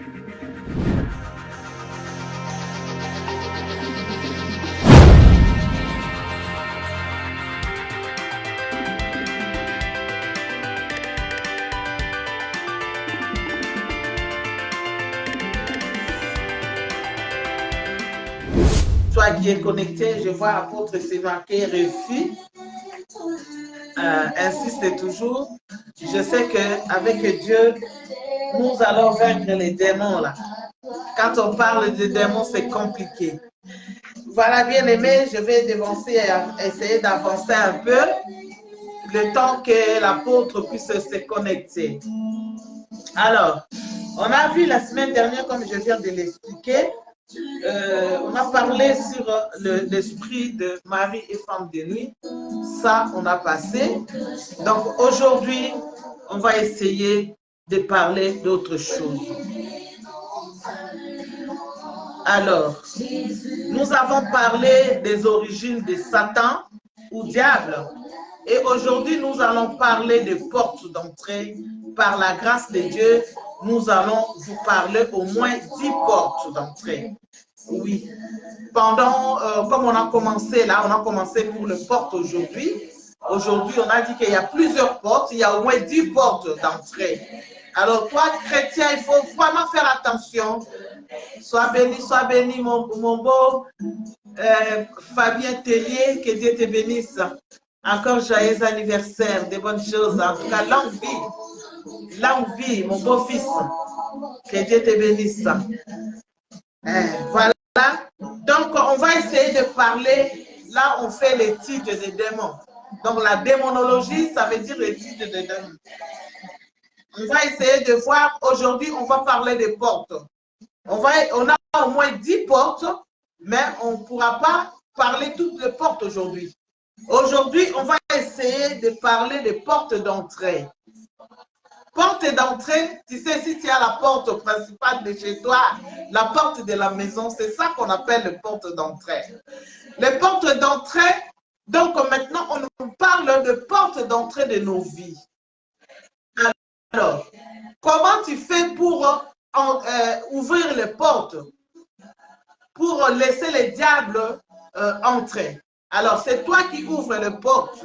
Toi qui es connecté, je vois apôtre, c'est marqué refus. Insiste toujours. Je sais qu'avec Dieu, nous allons vaincre les démons là. Quand on parle de démons, c'est compliqué. Voilà, bien aimé, je vais devancer et essayer d'avancer un peu le temps que l'apôtre puisse se connecter. Alors, on a vu la semaine dernière, comme je viens de l'expliquer, on a parlé sur l'esprit de Marie et femme de nuit. Ça, on a passé. Donc, aujourd'hui, on va essayer de parler d'autre chose. Alors, nous avons parlé des origines de Satan ou diable. Et aujourd'hui, nous allons parler des portes d'entrée. Par la grâce de Dieu, nous allons vous parler au moins 10 portes d'entrée. Oui. Pendant, comme on a commencé là, on a commencé pour les portes aujourd'hui. Aujourd'hui, on a dit qu'il y a plusieurs portes, il y a au moins 10 portes d'entrée. Alors, toi, chrétien, il faut vraiment faire attention. Sois béni, mon beau Fabien Tellier, que Dieu te bénisse. Encore joyeux anniversaire, des bonnes choses. En tout cas, longue vie, mon beau-fils. Que Dieu te bénisse. Voilà. Donc, on va essayer de parler. Là, on fait l'étude des démons. Donc, la démonologie, ça veut dire l'étude des démons. On va essayer de voir. Aujourd'hui, on va parler des portes. On a au moins 10 portes, mais on ne pourra pas parler toutes les portes aujourd'hui. Aujourd'hui, on va essayer de parler des portes d'entrée. Porte d'entrée, tu sais, si tu as la porte principale de chez toi, la porte de la maison, c'est ça qu'on appelle les portes d'entrée. Les portes d'entrée, donc maintenant, on nous parle de portes d'entrée de nos vies. Alors, comment tu fais pour ouvrir les portes, pour laisser les diables entrer? Alors, c'est toi qui ouvres les portes.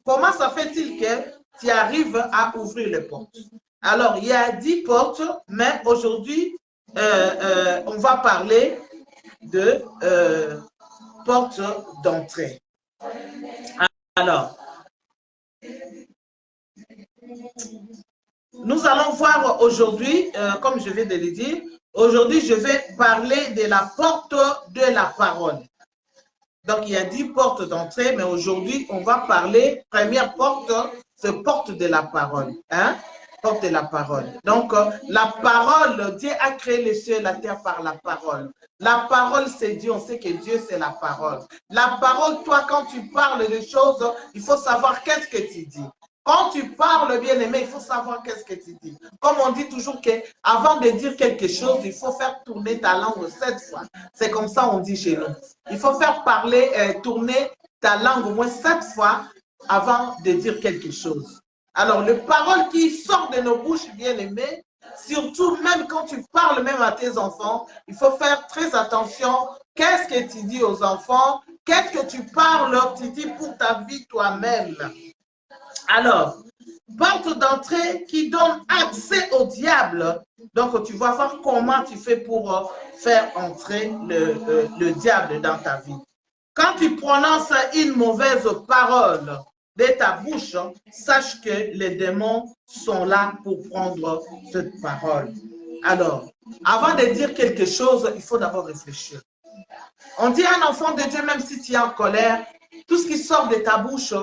Comment ça fait-il que tu arrives à ouvrir les portes? Alors, il y a 10 portes, mais aujourd'hui, on va parler de portes d'entrée. Alors, nous allons voir aujourd'hui, comme je viens de le dire, aujourd'hui, je vais parler de la porte de la parole. Donc, il y a 10 portes d'entrée, mais aujourd'hui, on va parler, première porte, c'est porte de la parole. Hein? Porte de la parole. Donc, la parole, Dieu a créé les cieux et la terre par la parole. La parole, c'est Dieu. On sait que Dieu, c'est la parole. La parole, toi, quand tu parles de choses, il faut savoir qu'est-ce que tu dis. Quand tu parles, bien-aimé, il faut savoir qu'est-ce que tu dis. Comme on dit toujours qu'avant de dire quelque chose, il faut faire tourner ta langue 7 fois. C'est comme ça on dit chez nous. Il faut faire parler, tourner ta langue au moins 7 fois avant de dire quelque chose. Alors, les paroles qui sortent de nos bouches, bien-aimés, surtout même quand tu parles même à tes enfants, il faut faire très attention. Qu'est-ce que tu dis aux enfants? Qu'est-ce que tu parles, tu dis pour ta vie toi-même? Alors, porte d'entrée qui donne accès au diable. Donc, tu vas voir comment tu fais pour faire entrer le diable dans ta vie. Quand tu prononces une mauvaise parole de ta bouche, sache que les démons sont là pour prendre cette parole. Alors, avant de dire quelque chose, il faut d'abord réfléchir. On dit à un enfant de Dieu, même si tu es en colère, tout ce qui sort de ta bouche,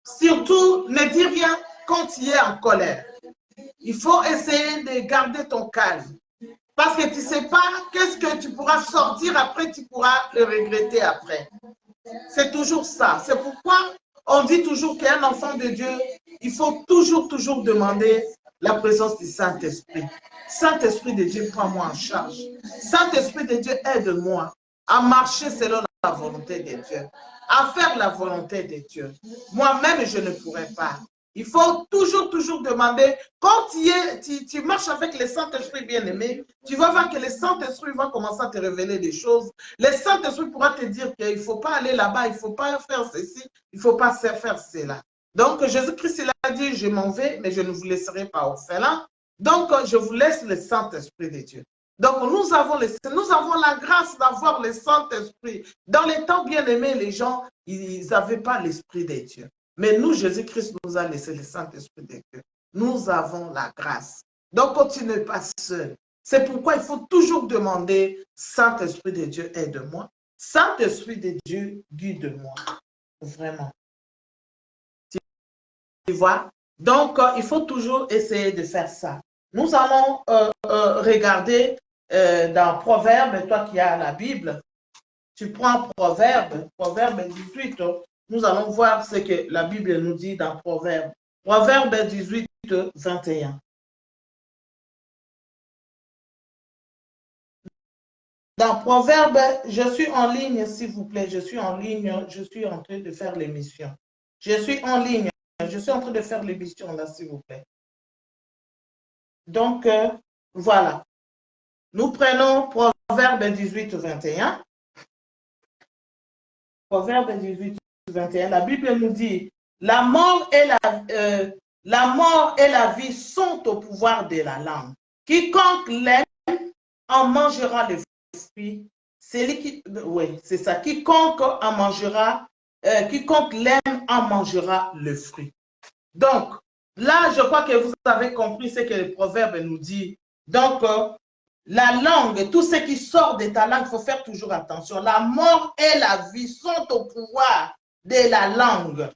surtout, ne dis rien quand tu es en colère. Il faut essayer de garder ton calme. Parce que tu ne sais pas qu'est-ce que tu pourras sortir après, tu pourras le regretter après. C'est toujours ça. C'est pourquoi on dit toujours qu'un enfant de Dieu, il faut toujours demander la présence du Saint-Esprit. Saint-Esprit de Dieu, prends-moi en charge. Saint-Esprit de Dieu, aide-moi à marcher selon la volonté de Dieu, à faire la volonté de Dieu. Moi-même, je ne pourrais pas. Il faut toujours, toujours demander. Quand tu marches avec le Saint-Esprit bien-aimé, tu vas voir que le Saint-Esprit va commencer à te révéler des choses. Le Saint-Esprit pourra te dire qu'il ne faut pas aller là-bas, il ne faut pas faire ceci, il ne faut pas faire cela. Donc, Jésus-Christ, il a dit, je m'en vais, mais je ne vous laisserai pas orphelins. Donc, je vous laisse le Saint-Esprit de Dieu. Donc, nous avons la grâce d'avoir le Saint-Esprit. Dans les temps bien-aimés, les gens, ils n'avaient pas l'Esprit de Dieu. Mais nous, Jésus-Christ nous a laissé le Saint-Esprit de Dieu. Nous avons la grâce. Donc, continuez pas seul. C'est pourquoi il faut toujours demander, Saint-Esprit de Dieu, aide-moi. Saint-Esprit de Dieu, guide-moi. Vraiment. Tu vois? Donc, il faut toujours essayer de faire ça. Nous allons regarder dans Proverbe, toi qui as la Bible, tu prends Proverbe 18, nous allons voir ce que la Bible nous dit dans Proverbe. Proverbe 18, 21. Dans Proverbe, je suis en ligne, s'il vous plaît, je suis en ligne, je suis en train de faire l'émission. Je suis en ligne, je suis en train de faire l'émission là, s'il vous plaît. Donc, voilà. Nous prenons Proverbe 18, 21. Proverbe 18, 21. La Bible nous dit, la mort et la vie sont au pouvoir de la langue. Quiconque l'aime en mangera le fruit. Oui, c'est ça. Quiconque en mangera, quiconque l'aime en mangera le fruit. Donc, là, je crois que vous avez compris ce que le proverbe nous dit. Donc, la langue, tout ce qui sort de ta langue, il faut faire toujours attention. La mort et la vie sont au pouvoir de la langue.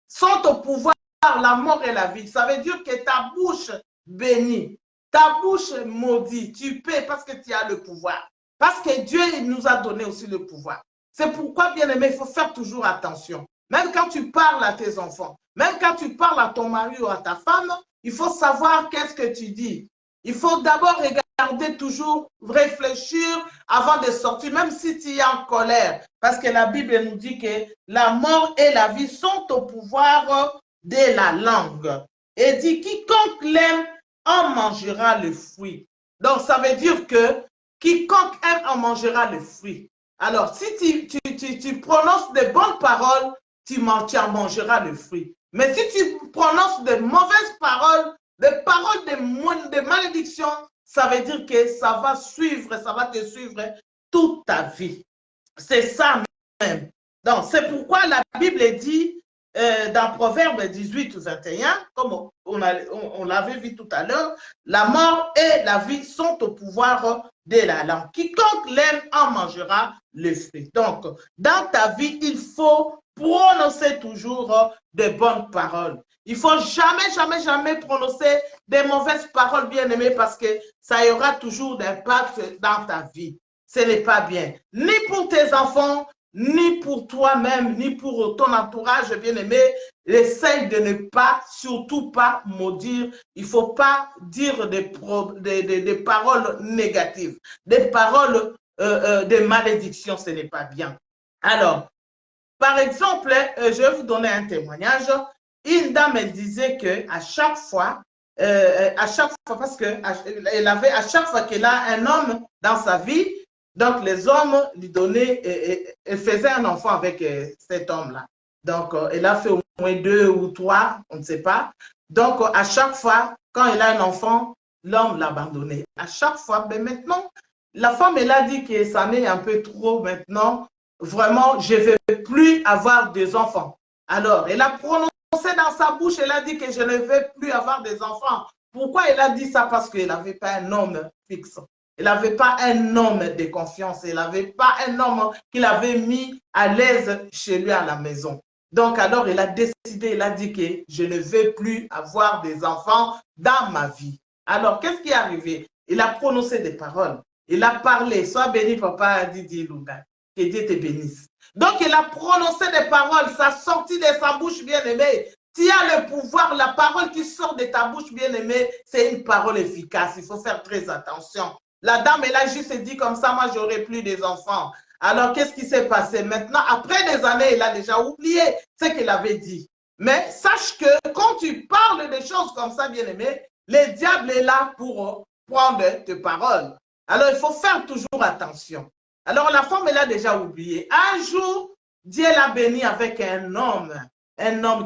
Sont au pouvoir, la mort et la vie. Ça veut dire que ta bouche bénit, ta bouche maudit. Tu paies parce que tu as le pouvoir. Parce que Dieu nous a donné aussi le pouvoir. C'est pourquoi, bien aimé, il faut faire toujours attention. Même quand tu parles à tes enfants, même quand tu parles à ton mari ou à ta femme, il faut savoir qu'est-ce que tu dis. Il faut d'abord regarder toujours, réfléchir avant de sortir, même si tu es en colère. Parce que la Bible nous dit que la mort et la vie sont au pouvoir de la langue. Et dit, quiconque l'aime en mangera le fruit. Donc, ça veut dire que quiconque aime en mangera le fruit. Alors, si tu prononces de bonnes paroles, tu en mangeras le fruit. Mais si tu prononces de mauvaises paroles, des paroles de malédiction, ça veut dire que ça va te suivre toute ta vie. C'est ça même. Donc, c'est pourquoi la Bible dit dans Proverbe 18 ou 21, comme on l'avait vu tout à l'heure, la mort et la vie sont au pouvoir de la langue. Quiconque l'aime en mangera le fruit. Donc, dans ta vie, il faut prononcer toujours de bonnes paroles. Il ne faut jamais prononcer des mauvaises paroles, bien-aimées, parce que ça y aura toujours d'impact dans ta vie. Ce n'est pas bien. Ni pour tes enfants, ni pour toi-même, ni pour ton entourage, bien-aimé. Essaye de ne pas, surtout pas maudire. Il ne faut pas dire des paroles négatives, des paroles de malédiction, ce n'est pas bien. Alors, par exemple, je vais vous donner un témoignage. Une dame, elle disait qu'à chaque fois, parce qu'elle avait, à chaque fois qu'elle a un homme dans sa vie, donc les hommes lui donnaient, elle faisait un enfant avec cet homme-là. Donc, elle a fait au moins 2 ou 3, on ne sait pas. Donc, à chaque fois, quand elle a un enfant, l'homme l'a abandonné. À chaque fois, mais maintenant, la femme, elle a dit que ça m'est un peu trop maintenant. Vraiment, je ne vais plus avoir des enfants. Alors, elle a prononcé dans sa bouche, elle a dit que je ne vais plus avoir des enfants. Pourquoi elle a dit ça? Parce qu'elle n'avait pas un homme fixe. Elle n'avait pas un homme de confiance. Elle n'avait pas un homme qui l'avait mis à l'aise chez lui à la maison. Donc, alors, elle a décidé, elle a dit que je ne vais plus avoir des enfants dans ma vie. Alors, qu'est-ce qui est arrivé? Il a prononcé des paroles. Il a parlé. Sois béni, papa, Didi Lunga. Que Dieu te bénisse. Donc, il a prononcé des paroles. Ça sortit de sa bouche, bien-aimée. Tu as le pouvoir. La parole qui sort de ta bouche, bien-aimée, c'est une parole efficace. Il faut faire très attention. La dame, elle a juste dit comme ça, moi, j'aurai plus des enfants. Alors, qu'est-ce qui s'est passé? Maintenant, après des années, elle a déjà oublié ce qu'elle avait dit. Mais sache que quand tu parles des choses comme ça, bien-aimé, le diable est là pour prendre tes paroles. Alors, il faut faire toujours attention. Alors, la femme, elle a déjà oublié. Un jour, Dieu l'a béni avec un homme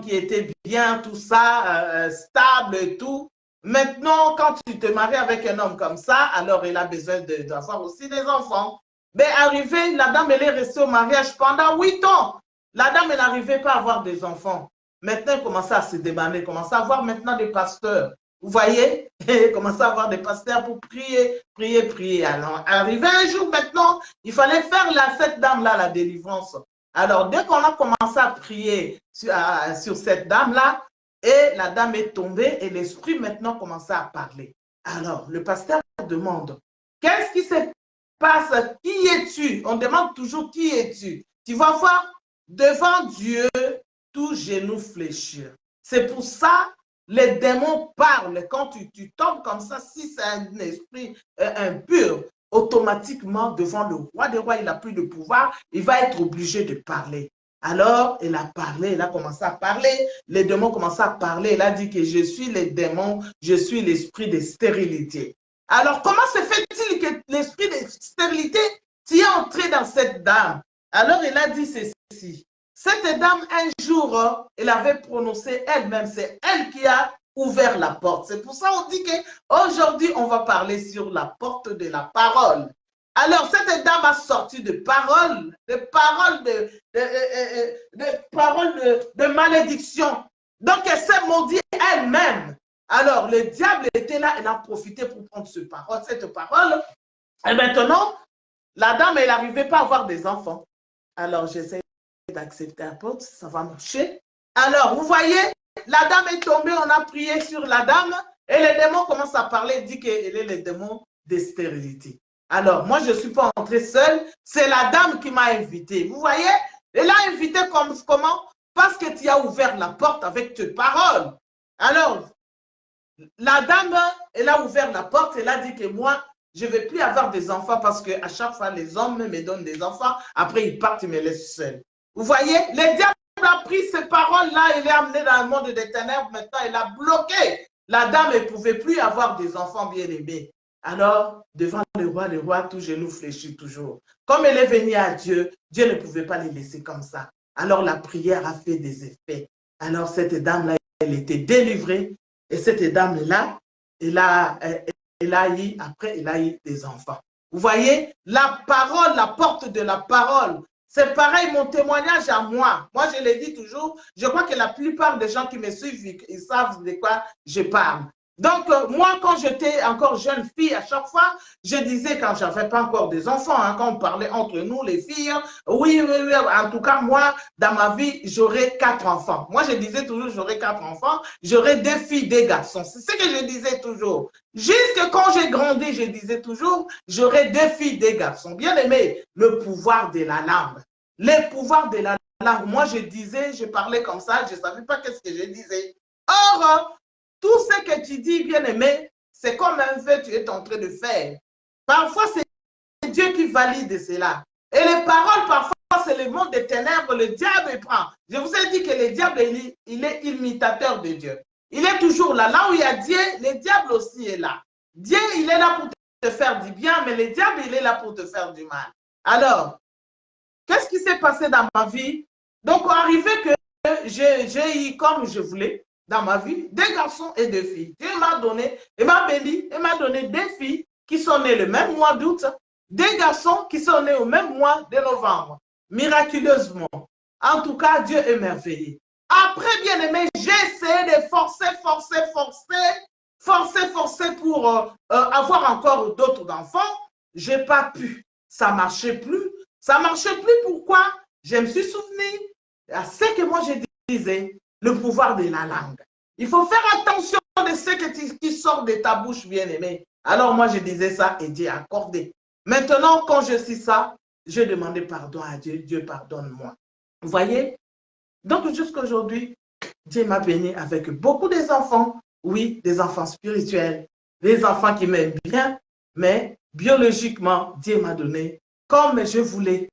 qui était bien, tout ça, stable et tout. Maintenant, quand tu te maries avec un homme comme ça, alors il a besoin d'avoir aussi des enfants. Mais arrivé, la dame, elle est restée au mariage pendant 8 ans. La dame, elle n'arrivait pas à avoir des enfants. Maintenant, elle commençait à se demander, commençait à avoir maintenant des pasteurs. Vous voyez, elle commençait à avoir des pasteurs pour prier, prier, prier. Alors, arrivé un jour maintenant, il fallait faire cette dame-là la délivrance. Alors, dès qu'on a commencé à prier sur cette dame-là, et la dame est tombée et l'esprit maintenant commençait à parler. Alors, le pasteur demande, qu'est-ce qui se passe? Qui es-tu? On demande toujours qui es-tu? Tu vas voir, devant Dieu, tout genou fléchir. C'est pour ça les démons parlent. Quand tu tombes comme ça, si c'est un esprit impur, automatiquement, devant le roi des rois, il n'a plus de pouvoir, il va être obligé de parler. Alors, il a parlé, il a commencé à parler, les démons commencent à parler, il a dit que je suis les démons, je suis l'esprit de stérilité. Alors, comment se fait-il que l'esprit de stérilité est entré dans cette dame? Alors, il a dit ceci. Cette dame, un jour, elle avait prononcé elle-même, c'est elle qui a ouvert la porte. C'est pour ça qu'on dit qu'aujourd'hui, on va parler sur la porte de la parole. Alors, cette dame a sorti de paroles, de malédiction. Donc, elle s'est maudite elle-même. Alors, le diable était là, elle a profité pour prendre cette parole. Et maintenant, la dame, elle n'arrivait pas à avoir des enfants. Alors, j'essaie d'accepter la porte, ça va marcher. Alors, vous voyez, la dame est tombée, on a prié sur la dame et les démons commencent à parler, dit qu'elle est le démon de stérilité. Alors, moi, je ne suis pas entrée seule, c'est la dame qui m'a invitée. Vous voyez, elle a invité comment? Parce que tu as ouvert la porte avec tes paroles. Alors, la dame, elle a ouvert la porte, elle a dit que moi, je ne vais plus avoir des enfants parce qu'à chaque fois, les hommes me donnent des enfants, après ils partent, ils me laissent seule. Vous voyez, le diable a pris ces paroles-là, il est amené dans le monde des ténèbres, maintenant il a bloqué. La dame ne pouvait plus avoir des enfants bien-aimés. Alors, devant le roi, tout genou fléchit toujours. Comme elle est venue à Dieu, Dieu ne pouvait pas les laisser comme ça. Alors, la prière a fait des effets. Alors, cette dame-là, elle était délivrée. Et cette dame-là, elle a eu des enfants. Vous voyez, la parole, la porte de la parole, c'est pareil, mon témoignage à moi. Moi, je le dis toujours, je crois que la plupart des gens qui me suivent, ils savent de quoi je parle. Donc, moi, quand j'étais encore jeune fille, à chaque fois, je disais, quand je n'avais pas encore des enfants, hein, quand on parlait entre nous, les filles, oui, en tout cas, moi, dans ma vie, j'aurai 4 enfants. Moi, je disais toujours, j'aurai 4 enfants, j'aurai 2 filles, 2 garçons. C'est ce que je disais toujours. Jusque quand j'ai grandi, je disais toujours, j'aurai 2 filles, 2 garçons. Bien aimé, le pouvoir de la langue. Le pouvoir de la langue. Moi, je disais, je parlais comme ça, je ne savais pas qu'est-ce que je disais. Or, tout ce que tu dis, bien-aimé, c'est comme un vœu que tu es en train de faire. Parfois, c'est Dieu qui valide cela. Et les paroles, parfois, c'est le monde des ténèbres, le diable prend. Je vous ai dit que le diable, il est imitateur de Dieu. Il est toujours là. Là où il y a Dieu, le diable aussi est là. Dieu, il est là pour te faire du bien, mais le diable, il est là pour te faire du mal. Alors, qu'est-ce qui s'est passé dans ma vie? Donc, arrivé que j'ai eu comme je voulais, dans ma vie, 2 garçons et 2 filles. Dieu m'a donné, il m'a béni, il m'a donné 2 filles qui sont nées le même mois d'août, 2 garçons qui sont nés au même mois de novembre, miraculeusement. En tout cas, Dieu est merveilleux. Après, bien aimé, j'ai essayé de forcer pour avoir encore d'autres enfants. Je n'ai pas pu. Ça ne marchait plus. Ça ne marchait plus. Pourquoi? Je me suis souvenu à ce que moi je disais. Le pouvoir de la langue. Il faut faire attention de ce qui sort de ta bouche, bien-aimé. Alors moi, je disais ça et Dieu a accordé. Maintenant, quand je suis ça, je demandais pardon à Dieu. Dieu, pardonne-moi. Vous voyez? Donc, jusqu'à aujourd'hui, Dieu m'a béni avec beaucoup des enfants. Oui, des enfants spirituels, des enfants qui m'aiment bien, mais biologiquement, Dieu m'a donné comme je voulais.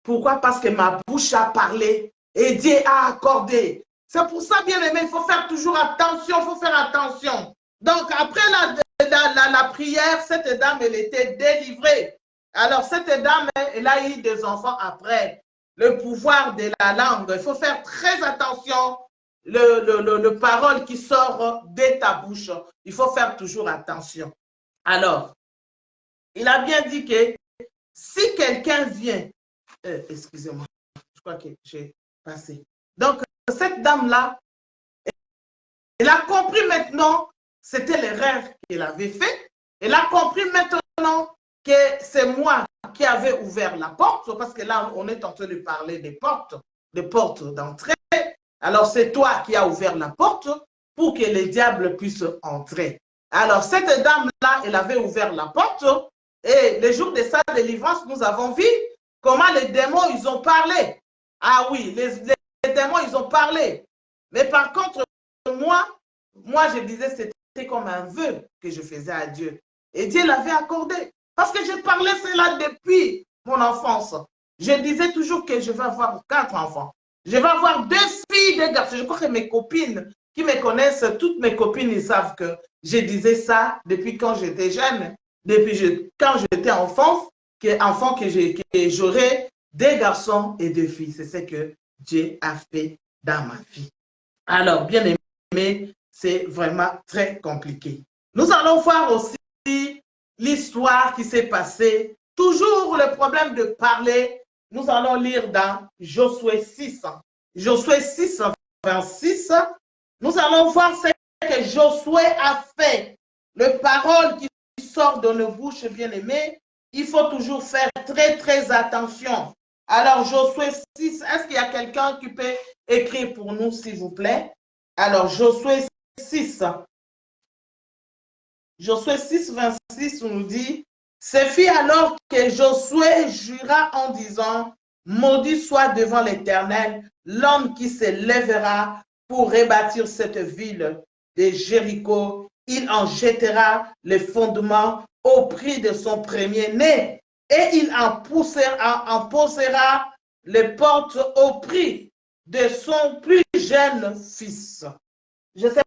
Pourquoi? Parce que ma bouche a parlé et Dieu a accordé. C'est pour ça, bien aimé, il faut faire toujours attention, il faut faire attention. Donc, après la prière, cette dame, elle était délivrée. Alors, cette dame, elle a eu des enfants après. Le pouvoir de la langue, il faut faire très attention. Le parole qui sort de ta bouche, il faut faire toujours attention. Alors, il a bien dit que si quelqu'un vient, excusez-moi, je crois que j'ai passé. Donc, cette dame-là, elle a compris maintenant, c'était l'erreur qu'elle avait fait. Elle a compris maintenant que c'est moi qui avais ouvert la porte, parce que là, on est en train de parler des portes d'entrée. Alors, c'est toi qui as ouvert la porte pour que les diables puissent entrer. Alors, cette dame-là, elle avait ouvert la porte et le jour de sa délivrance, nous avons vu comment les démons, ils ont parlé. Ah oui, les démons, ils ont parlé. Mais par contre, moi, je disais, c'était comme un vœu que je faisais à Dieu. Et Dieu l'avait accordé. Parce que je parlais cela depuis mon enfance. Je disais toujours que je vais avoir 4 enfants. Je vais avoir 2 filles, 2 garçons. Je crois que mes copines qui me connaissent, toutes mes copines, ils savent que je disais ça depuis quand j'étais jeune, depuis quand j'étais enfant, que j'aurais 2 garçons et 2 filles. C'est ce que Dieu a fait dans ma vie. Alors, bien aimé, c'est vraiment très compliqué. Nous allons voir aussi l'histoire qui s'est passée. Toujours le problème de parler. Nous allons lire dans Josué 6. Josué 6, 26. Nous allons voir ce que Josué a fait. Les paroles qui sortent de nos bouches, bien aimés, il faut toujours faire très, très attention. Alors, Josué 6, est-ce qu'il y a quelqu'un qui peut écrire pour nous, s'il vous plaît? Alors, Josué 6. Josué 6, 26 nous dit, « Ce fut alors que Josué jura en disant, « Maudit soit devant l'Éternel l'homme qui se lèvera pour rebâtir cette ville de Jéricho. Il en jettera les fondements au prix de son premier-né et il en posera les portes au prix de son plus jeune fils. » Je ne sais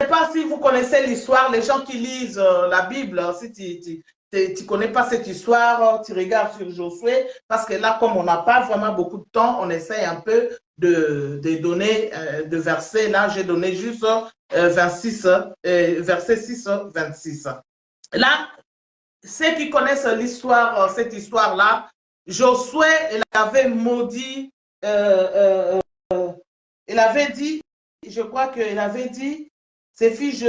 pas si vous connaissez l'histoire, les gens qui lisent la Bible, si tu ne connais pas cette histoire, tu regardes sur Josué, parce que là, comme on n'a pas vraiment beaucoup de temps, on essaie un peu de donner de versets. Là, j'ai donné juste verset 6, 26. Là, ceux qui connaissent l'histoire, cette histoire-là, Josué, il avait maudit, il avait dit, je crois qu'il avait dit, ses fils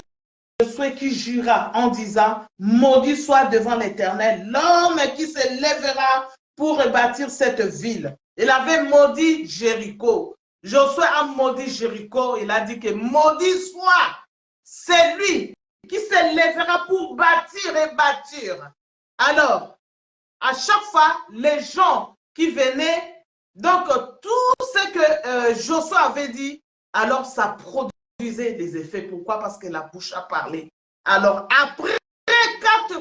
Josué qui jura en disant, maudit soit devant l'Éternel l'homme qui se lèvera pour rebâtir cette ville. Il avait maudit Jéricho. Josué a maudit Jéricho. Il a dit que maudit soit celui qui se lèvera pour bâtir et bâtir. Alors, à chaque fois, les gens qui venaient, donc tout ce que Josué avait dit, alors ça produisait des effets. Pourquoi? Parce que la bouche a parlé. Alors, après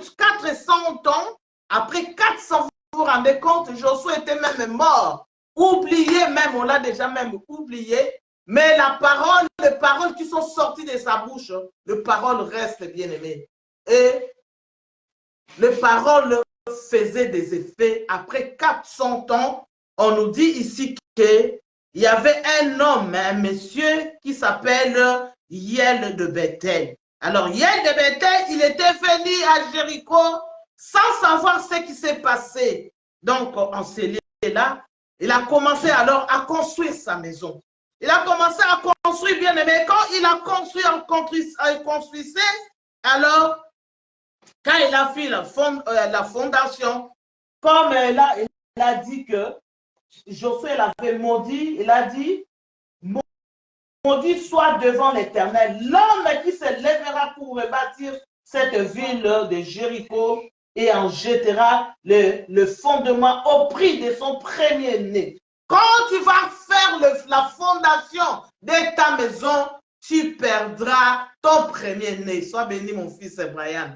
400 ans, après 400, vous vous rendez compte, Josué était même mort. Oublié même, on l'a déjà même oublié. Mais les paroles qui sont sorties de sa bouche, les paroles restent bien aimées. Et les paroles faisaient des effets. Après 400 ans, on nous dit ici qu'il y avait un homme, un monsieur qui s'appelle Hiel de Bethel. Alors, Hiel de Bethel, il était venu à Jéricho sans savoir ce qui s'est passé. Donc, on s'est lié là. Il a commencé alors à construire sa maison. Il a commencé à construire, bien aimé. Quand il a construit, il construisait, alors, quand il a fait la fondation, comme là, il a dit que Josué l'avait maudit, il a dit, maudit soit devant l'Éternel l'homme qui se lèvera pour rebâtir cette ville de Jéricho et en jettera le fondement au prix de son premier-né. Quand tu vas faire la fondation de ta maison, tu perdras ton premier-né. Sois béni, mon fils Brian.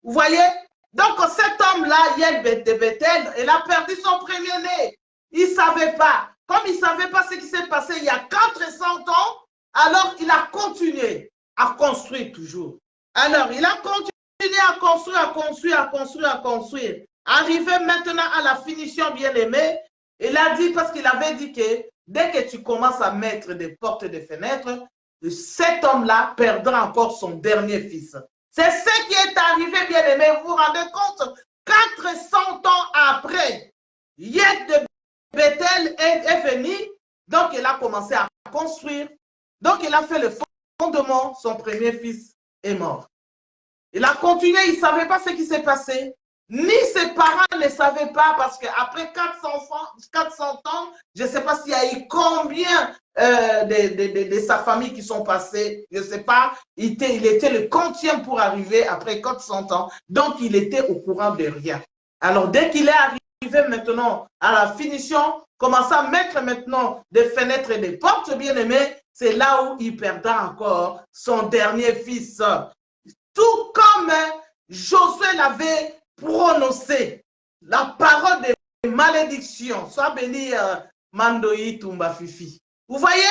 Vous voyez? Donc, cet homme-là, Hiel de Bethel, il a perdu son premier-né. Il ne savait pas. Comme il ne savait pas ce qui s'est passé il y a 400 ans, Alors, il a continué à construire toujours. Alors, il a continué à construire, à construire, à construire, à construire. Arrivé maintenant à la finition, bien-aimé, il a dit, parce qu'il avait dit que dès que tu commences à mettre des portes et des fenêtres, cet homme-là perdra encore son dernier fils. C'est ce qui est arrivé, bien-aimé. Vous vous rendez compte? 400 ans après, Yed de Bethel est venu, donc il a commencé à construire. Donc il a fait le fondement, son premier fils est mort. Il a continué, il ne savait pas ce qui s'est passé. Ni ses parents ne savaient pas parce qu'après 400 ans, je ne sais pas s'il y a eu combien de sa famille qui sont passés, je ne sais pas, il était le 40e pour arriver après 400 ans, donc il était au courant de rien. Alors dès qu'il est arrivé maintenant à la finition, commençant à mettre maintenant des fenêtres et des portes, bien aimés, c'est là où il perdra encore son dernier fils. Tout comme Josué l'avait prononcé, la parole de malédiction. Sois béni, Mandoï Tumba Fifi. Vous voyez?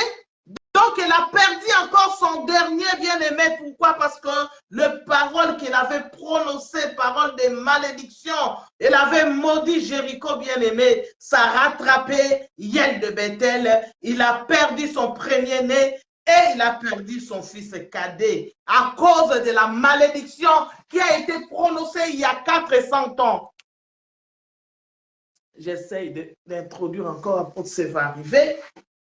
Donc, il a perdu encore son dernier bien-aimé. Pourquoi? Parce que le parole qu'il avait prononcé, parole de malédiction, il avait maudit Jéricho bien-aimé, ça a rattrapé Yel de Bethel. Il a perdu son premier-né et il a perdu son fils cadet à cause de la malédiction qui a été prononcée il y a 400 ans. J'essaye d'introduire encore pour que ça va arriver.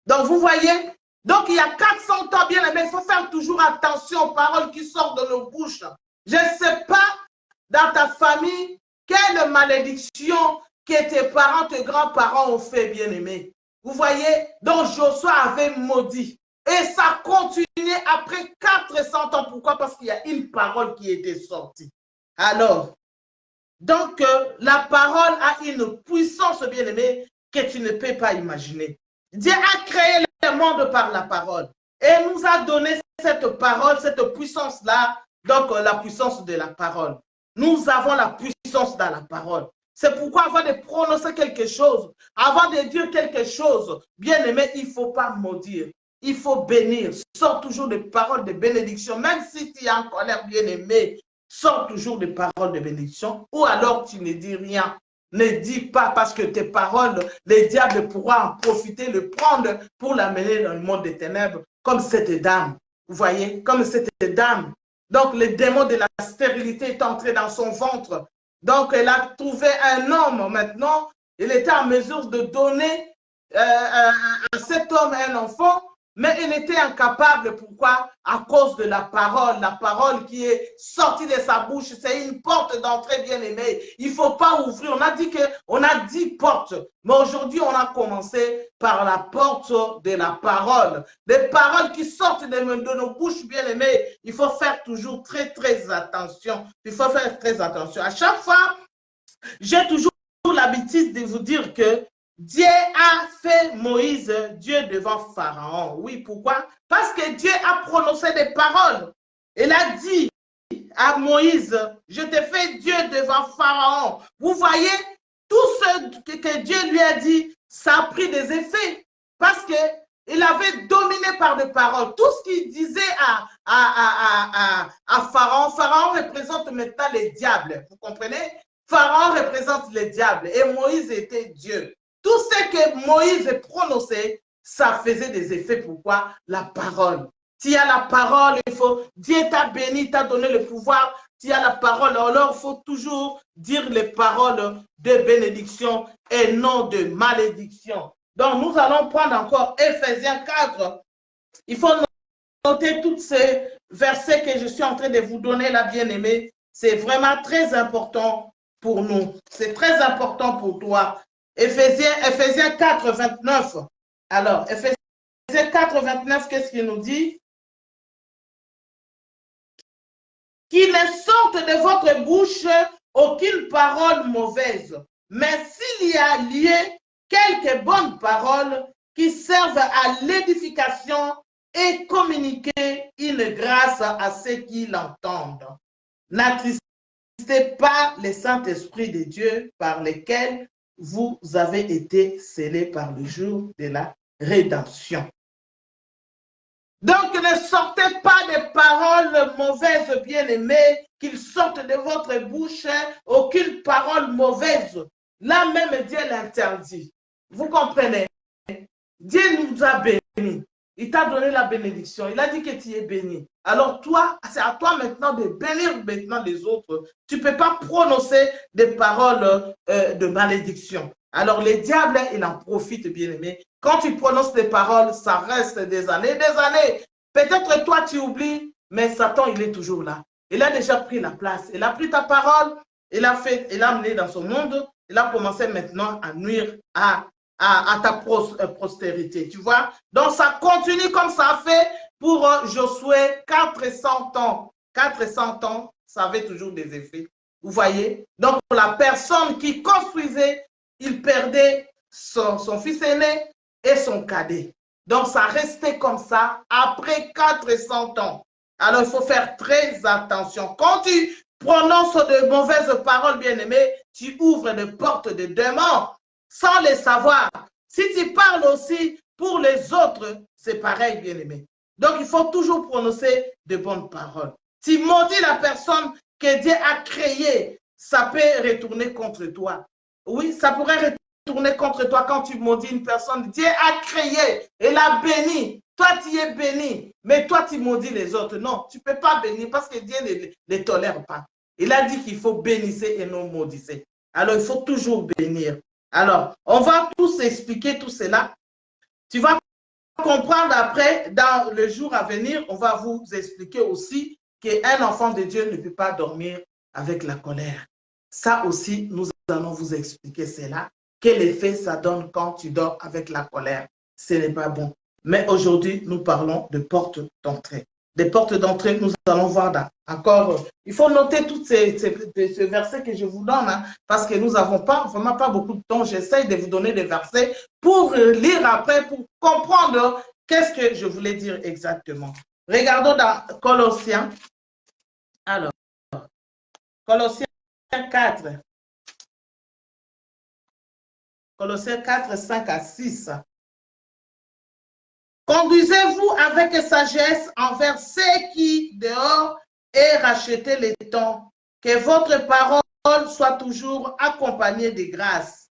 Donc, vous voyez, donc il y a 400 ans, bien aimé, il faut faire toujours attention aux paroles qui sortent de nos bouches. Je ne sais pas dans ta famille quelle malédiction que tes parents, tes grands-parents ont fait, bien aimé. Vous voyez, donc Josué avait maudit. Et ça continuait après 400 ans. Pourquoi? Parce qu'il y a une parole qui était sortie. Alors, donc la parole a une puissance, bien aimé, que tu ne peux pas imaginer. Dieu a créé le monde par la parole et nous a donné cette parole, cette puissance-là, donc la puissance de la parole. Nous avons la puissance dans la parole. C'est pourquoi avant de prononcer quelque chose, avant de dire quelque chose, bien aimé, il ne faut pas maudire. Il faut bénir. Sors toujours des paroles de bénédiction. Même si tu es en colère, bien aimé, sors toujours des paroles de bénédiction. Ou alors tu ne dis rien. Ne dis pas parce que tes paroles, le diable pourra en profiter, le prendre pour l'amener dans le monde des ténèbres, comme cette dame. Vous voyez, comme cette dame. Donc le démon de la stérilité est entré dans son ventre. Donc elle a trouvé un homme maintenant. Il était en mesure de donner à cet homme un enfant. Mais il était incapable. Pourquoi? À cause de la parole qui est sortie de sa bouche. C'est une porte d'entrée, bien aimée. Il ne faut pas ouvrir. On a dit qu'on a 10 portes. Mais aujourd'hui, on a commencé par la porte de la parole. Des paroles qui sortent de nos bouches, bien aimées. Il faut faire toujours très, très attention. Il faut faire très attention. À chaque fois, j'ai toujours l'habitude de vous dire que Dieu a fait Moïse Dieu devant Pharaon. Oui, pourquoi? Parce que Dieu a prononcé des paroles. Il a dit à Moïse, je te fais Dieu devant Pharaon. Vous voyez, tout ce que Dieu lui a dit, ça a pris des effets. Parce qu'il avait dominé par des paroles. Tout ce qu'il disait à Pharaon, Pharaon représente maintenant les diables. Vous comprenez? Pharaon représente les diables et Moïse était Dieu. Tout ce que Moïse prononçait, ça faisait des effets. Pourquoi? La parole. Tu as la parole, Dieu t'a béni, t'a donné le pouvoir. Tu as la parole, alors il faut toujours dire les paroles de bénédiction et non de malédiction. Donc nous allons prendre encore Éphésiens 4. Il faut noter tous ces versets que je suis en train de vous donner là, bien-aimés. C'est vraiment très important pour nous. C'est très important pour toi. Éphésiens 4, 29. Alors, Éphésiens 4, 29, qu'est-ce qu'il nous dit? Qu'il ne sorte de votre bouche aucune parole mauvaise, mais s'il y a lieu quelques bonnes paroles qui servent à l'édification et communiquer une grâce à ceux qui l'entendent. N'attristez pas le Saint-Esprit de Dieu par lequel vous avez été scellés par le jour de la rédemption. Donc, ne sortez pas des paroles mauvaises, bien-aimés, qu'ils sortent de votre bouche, aucune parole mauvaise. Là même, Dieu l'interdit. Vous comprenez? Dieu nous a bénis. Il t'a donné la bénédiction. Il a dit que tu es béni. Alors toi, c'est à toi maintenant de bénir maintenant les autres. Tu ne peux pas prononcer des paroles de malédiction. Alors le diable, il en profite, bien-aimé. Quand tu prononces des paroles, ça reste des années, des années. Peut-être toi, tu oublies, mais Satan, il est toujours là. Il a déjà pris la place. Il a pris ta parole, il l'a amené dans son monde. Il a commencé maintenant à nuire à ta postérité, tu vois. Donc, ça continue comme ça a fait pour Josué 400 ans. 400 ans, ça avait toujours des effets. Vous voyez? Donc, pour la personne qui construisait, il perdait son fils aîné et son cadet. Donc, ça restait comme ça après 400 ans. Alors, il faut faire très attention. Quand tu prononces de mauvaises paroles, bien-aimé, tu ouvres des portes de démons sans les savoir. Si tu parles aussi pour les autres, c'est pareil, bien-aimé. Donc, il faut toujours prononcer de bonnes paroles. Tu maudis la personne que Dieu a créée, ça peut retourner contre toi. Oui, ça pourrait retourner contre toi quand tu maudis une personne. Dieu a créé et l'a béni. Toi, tu es béni, mais toi, tu maudis les autres. Non, tu ne peux pas bénir parce que Dieu ne les tolère pas. Il a dit qu'il faut bénir et non maudisser. Alors, il faut toujours bénir. Alors, on va tous expliquer tout cela. Tu vas comprendre après, dans le jour à venir, on va vous expliquer aussi qu'un enfant de Dieu ne peut pas dormir avec la colère. Ça aussi, nous allons vous expliquer cela. Quel effet ça donne quand tu dors avec la colère? Ce n'est pas bon. Mais aujourd'hui, nous parlons de portes d'entrée. Des portes d'entrée, nous allons voir encore. Il faut noter tous ces versets que je vous donne, hein, parce que nous n'avons vraiment pas beaucoup de temps. J'essaie de vous donner des versets pour lire après, pour comprendre qu'est-ce que je voulais dire exactement. Regardons dans Colossiens. Alors, Colossiens 4. Colossiens 4, 5 à 6. Conduisez-vous avec sagesse envers ceux qui, dehors, aient racheté les temps. Que votre parole soit toujours accompagnée de grâce,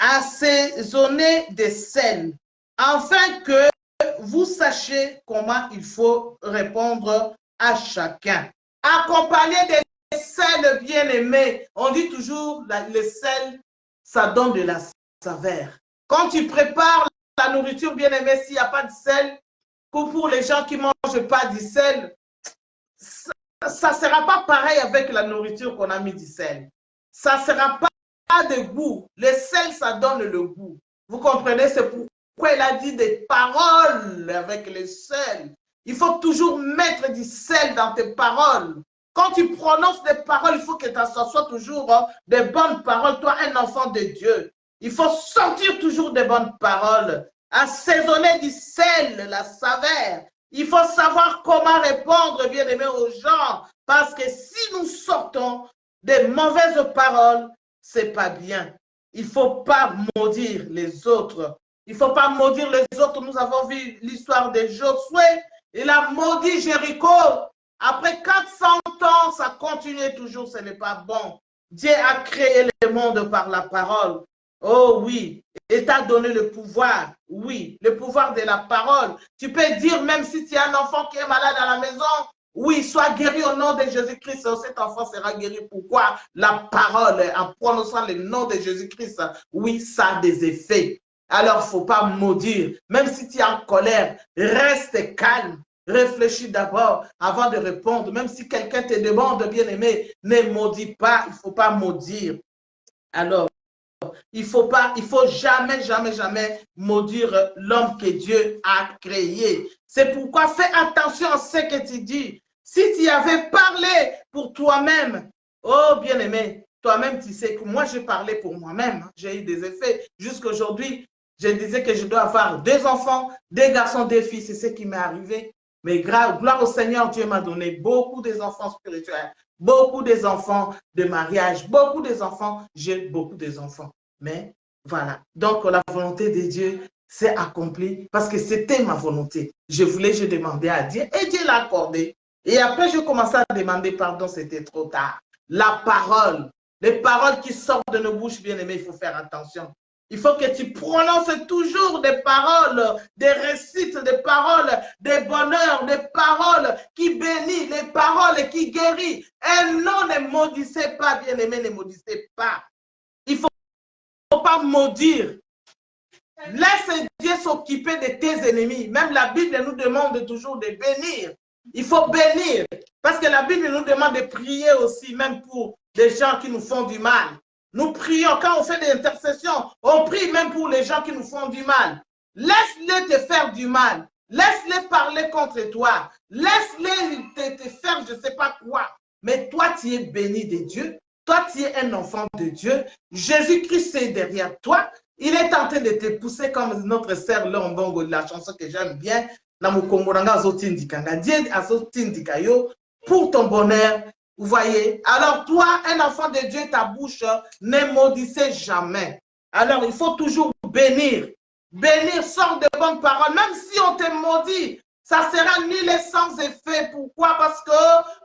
assaisonnée de sel, afin que vous sachiez comment il faut répondre à chacun. Accompagné de sel, bien-aimé. On dit toujours le sel, ça donne de la saveur. Quand tu prépares la nourriture, bien-aimée, s'il n'y a pas de sel, pour les gens qui ne mangent pas du sel, ça ne sera pas pareil avec la nourriture qu'on a mis du sel. Ça ne sera pas de goût. Le sel, ça donne le goût. Vous comprenez? C'est pourquoi il a dit des paroles avec le sel. Il faut toujours mettre du sel dans tes paroles. Quand tu prononces des paroles, il faut que ça soit toujours des bonnes paroles. Toi, un enfant de Dieu, il faut sortir toujours des bonnes paroles, assaisonner du sel, la saveur. Il faut savoir comment répondre, bien aimé, aux gens. Parce que si nous sortons des mauvaises paroles, ce n'est pas bien. Il ne faut pas maudire les autres. Il ne faut pas maudire les autres. Nous avons vu l'histoire de Josué. Il a maudit Jéricho. Après 400 ans, ça continue toujours. Ce n'est pas bon. Dieu a créé le monde par la parole. Oh oui, et t'a donné le pouvoir, oui, le pouvoir de la parole. Tu peux dire, même si tu as un enfant qui est malade à la maison, oui, sois guéri au nom de Jésus-Christ. Cet enfant sera guéri. Pourquoi? La parole, en prononçant le nom de Jésus-Christ, oui, ça a des effets. Alors, il ne faut pas maudire. Même si tu es en colère, reste calme. Réfléchis d'abord avant de répondre. Même si quelqu'un te demande, bien-aimé, ne maudis pas. Il ne faut pas maudire. Alors, il faut jamais, jamais, jamais maudire l'homme que Dieu a créé. C'est pourquoi fais attention à ce que tu dis. Si tu avais parlé pour toi-même, oh bien-aimé, toi-même tu sais que moi j'ai parlé pour moi-même. J'ai eu des effets. Jusqu'à aujourd'hui, je disais que je dois avoir 2 enfants, 2 garçons, 2 filles. C'est ce qui m'est arrivé. Mais gloire au Seigneur, Dieu m'a donné beaucoup des enfants spirituels, beaucoup des enfants de mariage, beaucoup des enfants, j'ai beaucoup des enfants. Mais voilà, donc la volonté de Dieu, c'est accompli parce que c'était ma volonté. Je demandais à Dieu et Dieu l'a accordé. Et après, je commençais à demander pardon, c'était trop tard. La parole, les paroles qui sortent de nos bouches, bien aimés, il faut faire attention. Il faut que tu prononces toujours des paroles, des récits, des paroles, des bonheurs, des paroles qui bénissent, des paroles qui guérissent. Et non, ne maudissez pas, bien-aimés, ne maudissez pas. Il ne faut pas maudire. Laisse Dieu s'occuper de tes ennemis. Même la Bible nous demande toujours de bénir. Il faut bénir. Parce que la Bible nous demande de prier aussi, même pour des gens qui nous font du mal. Nous prions, quand on fait des intercessions, on prie même pour les gens qui nous font du mal. Laisse-les te faire du mal. Laisse-les parler contre toi. Laisse-les te faire je ne sais pas quoi. Mais toi, tu es béni de Dieu. Toi, tu es un enfant de Dieu. Jésus-Christ est derrière toi. Il est en train de te pousser comme notre sœur Lombongo, la chanson que j'aime bien. Pour ton bonheur. Vous voyez? Alors toi, un enfant de Dieu, ta bouche, ne maudissez jamais. Alors il faut toujours bénir. Bénir, sort de bonnes paroles. Même si on te maudit, ça sera nul et sans effet. Pourquoi? Parce que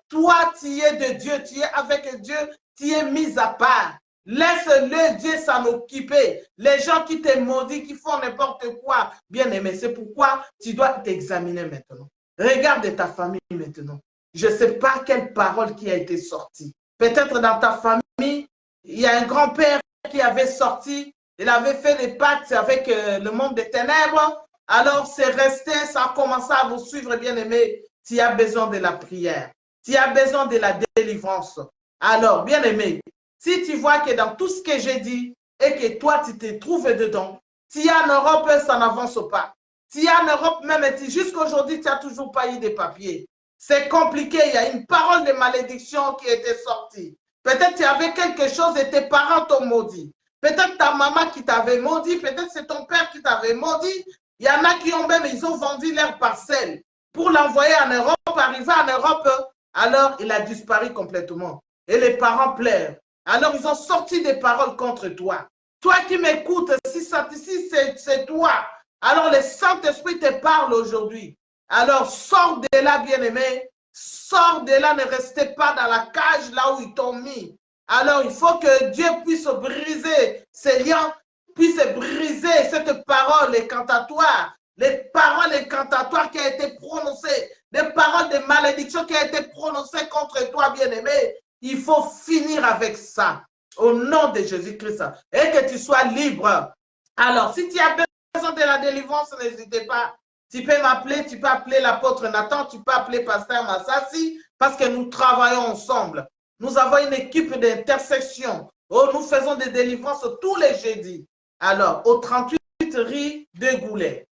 toi, tu es de Dieu, tu es avec Dieu, tu es mis à part. Laisse-le Dieu s'en occuper. Les gens qui te maudissent, qui font n'importe quoi, bien aimé, c'est pourquoi tu dois t'examiner maintenant. Regarde ta famille maintenant. Je ne sais pas quelle parole qui a été sortie. Peut-être dans ta famille, il y a un grand-père qui avait sorti, il avait fait des pactes avec le monde des ténèbres. Alors, c'est resté, ça a commencé à vous suivre, bien aimé. Tu as besoin de la prière. Tu as besoin de la délivrance. Alors, bien aimé, si tu vois que dans tout ce que j'ai dit et que toi, tu te trouves dedans, si en Europe, ça n'avance pas. Si en Europe, même, jusqu'à aujourd'hui, tu n'as toujours pas eu de papiers. C'est compliqué, il y a une parole de malédiction qui était sortie. Peut-être tu avais quelque chose et tes parents t'ont maudit. Peut-être ta maman qui t'avait maudit, peut-être c'est ton père qui t'avait maudit. Il y en a qui ont même, ils ont vendu leur parcelle pour l'envoyer en Europe, arriver en Europe, alors il a disparu complètement. Et les parents pleurent. Alors ils ont sorti des paroles contre toi. Toi qui m'écoutes, si c'est toi, alors le Saint-Esprit te parle aujourd'hui. Alors, sors de là, bien-aimé. Sors de là, ne restez pas dans la cage là où ils t'ont mis. Alors, il faut que Dieu puisse briser ces liens, puisse briser cette parole incantatoire, les paroles incantatoires qui ont été prononcées, les paroles de malédiction qui ont été prononcées contre toi, bien-aimé. Il faut finir avec ça, au nom de Jésus-Christ, et que tu sois libre. Alors, si tu as besoin de la délivrance, n'hésitez pas. Tu peux m'appeler, tu peux appeler l'apôtre Nathan, tu peux appeler Pasteur Massassi, parce que nous travaillons ensemble. Nous avons une équipe d'intercession. Oh, nous faisons des délivrances tous les jeudis. Alors, au 38 rue de Goulet.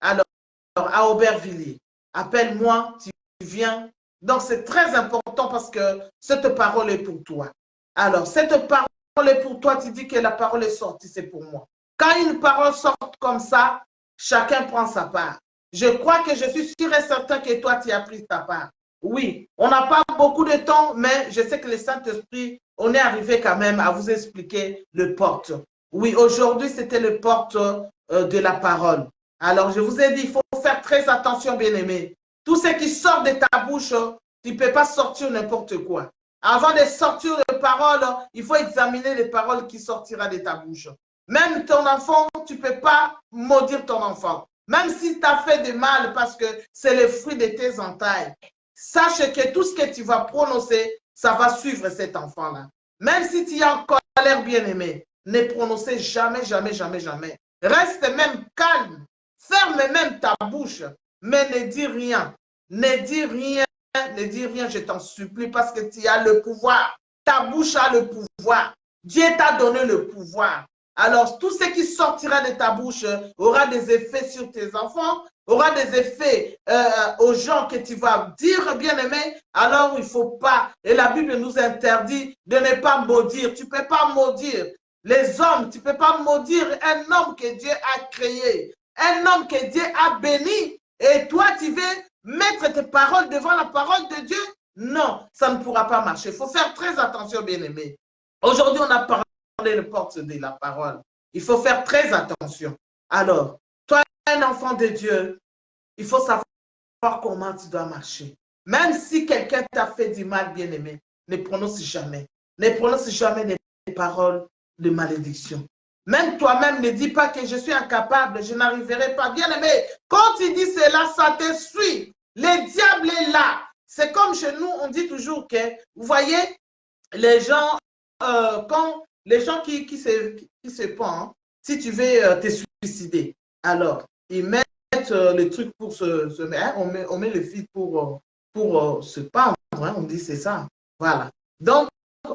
Alors, à Aubervilliers. Appelle-moi, tu viens. Donc, c'est très important parce que cette parole est pour toi. Alors, cette parole est pour toi, tu dis que la parole est sortie, c'est pour moi. Quand une parole sort comme ça, chacun prend sa part. Je crois que je suis sûr et certain que toi, tu as pris ta part. Oui, on n'a pas beaucoup de temps, mais je sais que le Saint-Esprit, on est arrivé quand même à vous expliquer le porte. Oui, aujourd'hui, c'était le porte de la parole. Alors, je vous ai dit, il faut faire très attention, bien-aimés. Tout ce qui sort de ta bouche, tu ne peux pas sortir n'importe quoi. Avant de sortir les paroles, il faut examiner les paroles qui sortiront de ta bouche. Même ton enfant, tu ne peux pas maudire ton enfant. Même si tu as fait de mal parce que c'est le fruit de tes entailles. Sache que tout ce que tu vas prononcer, ça va suivre cet enfant-là. Même si tu es en colère, bien-aimé, ne prononcez jamais, jamais, jamais, jamais. Reste même calme. Ferme même ta bouche, mais ne dis rien. Ne dis rien, ne dis rien, je t'en supplie, parce que tu as le pouvoir. Ta bouche a le pouvoir. Dieu t'a donné le pouvoir. Alors, tout ce qui sortira de ta bouche aura des effets sur tes enfants, aura des effets aux gens que tu vas dire, bien-aimé. Alors, il ne faut pas, et la Bible nous interdit de ne pas maudire. Tu ne peux pas maudire les hommes, tu ne peux pas maudire un homme que Dieu a créé, un homme que Dieu a béni. Et toi, tu veux mettre tes paroles devant la parole de Dieu? Non, ça ne pourra pas marcher. Il faut faire très attention, bien-aimé. Aujourd'hui, on a parlé de porte de la parole. Il faut faire très attention. Alors, un enfant de Dieu, il faut savoir comment tu dois marcher. Même si quelqu'un t'a fait du mal, bien-aimé, ne prononce jamais. Ne prononce jamais des paroles de malédiction. Même toi-même ne dis pas que je suis incapable, je n'arriverai pas. Bien-aimé, quand tu dis cela, ça te suit. Le diable est là. C'est comme chez nous, on dit toujours que, vous voyez, les gens, quand les gens qui se pendent, si tu veux te suicider, alors ils mettent le truc pour se mettre, on met le fil pour se pendre, hein, on dit c'est ça. Voilà. Donc,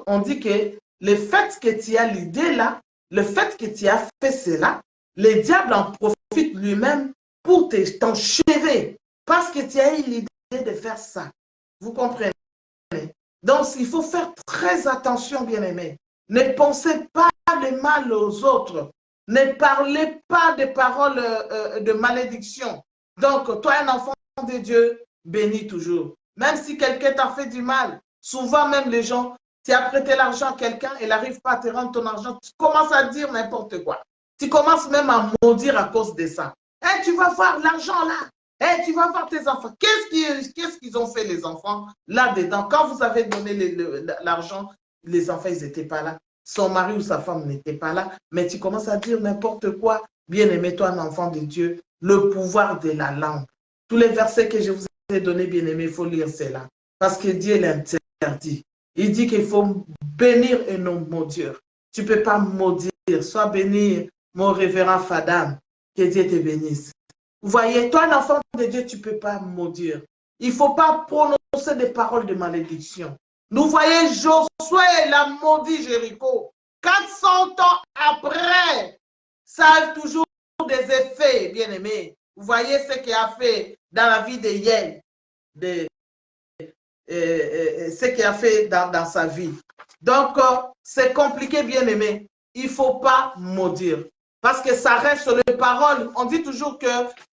on dit que le fait que tu as l'idée là, le fait que tu as fait cela, le diable en profite lui-même pour t'enchever parce que tu as eu l'idée de faire ça. Vous comprenez? Donc, il faut faire très attention, bien-aimés. Ne pensez pas de mal aux autres. Ne parlez pas de paroles de malédiction. Donc, toi, un enfant de Dieu, bénis toujours. Même si quelqu'un t'a fait du mal, souvent même les gens, tu as prêté l'argent à quelqu'un, il n'arrive pas à te rendre ton argent, tu commences à dire n'importe quoi. Tu commences même à maudire à cause de ça. Hey, tu vas voir l'argent là. Hey, tu vas voir tes enfants. Qu'est-ce qu'ils ont fait les enfants là-dedans? Quand vous avez donné l'argent, les enfants, ils n'étaient pas là. Son mari ou sa femme n'était pas là. Mais tu commences à dire n'importe quoi. Bien-aimé, toi, un enfant de Dieu, le pouvoir de la langue. Tous les versets que je vous ai donnés, bien-aimé, il faut lire cela. Parce que Dieu l'interdit. Il dit qu'il faut bénir et non maudire. Tu ne peux pas maudire. Sois béni, mon révérend Fadam. Que Dieu te bénisse. Vous voyez, toi, un enfant de Dieu, tu ne peux pas maudire. Il ne faut pas prononcer des paroles de malédiction. Nous voyons Josué, il a maudit Jéricho. 400 ans après, ça a toujours des effets, bien aimés. Vous voyez ce qu'il a fait dans la vie de Yel, ce qu'il a fait dans sa vie. Donc, c'est compliqué, bien aimé. Il ne faut pas maudire. Parce que ça reste les paroles. On dit toujours que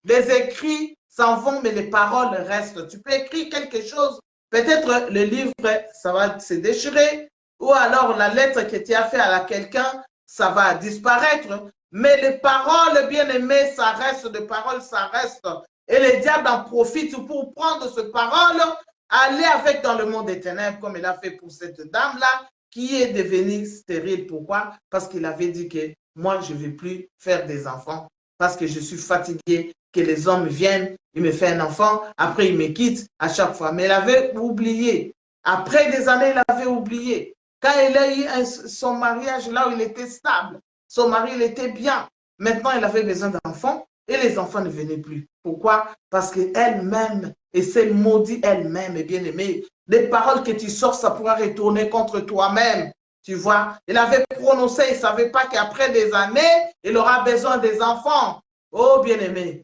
les écrits s'en vont, mais les paroles restent. Tu peux écrire quelque chose. Peut-être le livre, ça va se déchirer. Ou alors la lettre que tu as fait à quelqu'un, ça va disparaître. Mais les paroles, bien aimées, ça reste. Les paroles, ça reste. Et le diable en profite pour prendre ces paroles, aller avec dans le monde des ténèbres, comme il a fait pour cette dame-là, qui est devenue stérile. Pourquoi? Parce qu'il avait dit que moi, je ne vais plus faire des enfants parce que je suis fatigué, que les hommes viennent, ils me font un enfant, après ils me quittent à chaque fois. Mais il avait oublié. Après des années, il avait oublié. Quand il a eu son mariage là où il était stable, son mari, il était bien. Maintenant, il avait besoin d'enfants et les enfants ne venaient plus. Pourquoi? Parce qu'elle-même, et c'est maudit elle-même, et bien aimée, les paroles que tu sors, ça pourra retourner contre toi-même. Tu vois, il avait prononcé, il ne savait pas qu'après des années, il aura besoin des enfants. Oh, bien-aimé,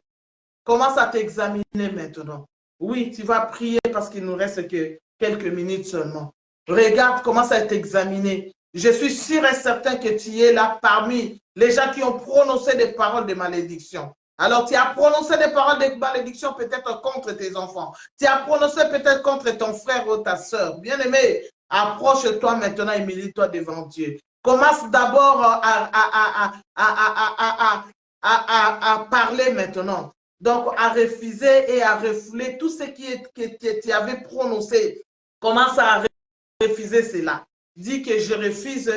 commence à t'examiner maintenant. Oui, tu vas prier parce qu'il ne nous reste que quelques minutes seulement. Regarde, commence à t'examiner. Je suis sûr et certain que tu es là parmi les gens qui ont prononcé des paroles de malédiction. Alors, tu as prononcé des paroles de malédiction peut-être contre tes enfants. Tu as prononcé peut-être contre ton frère ou ta soeur. Bien-aimé, approche-toi maintenant et humilie-toi devant Dieu. Commence d'abord à parler maintenant. Donc, à refuser et à refouler tout ce que tu avais prononcé. Commence à refuser cela. Dis que je refuse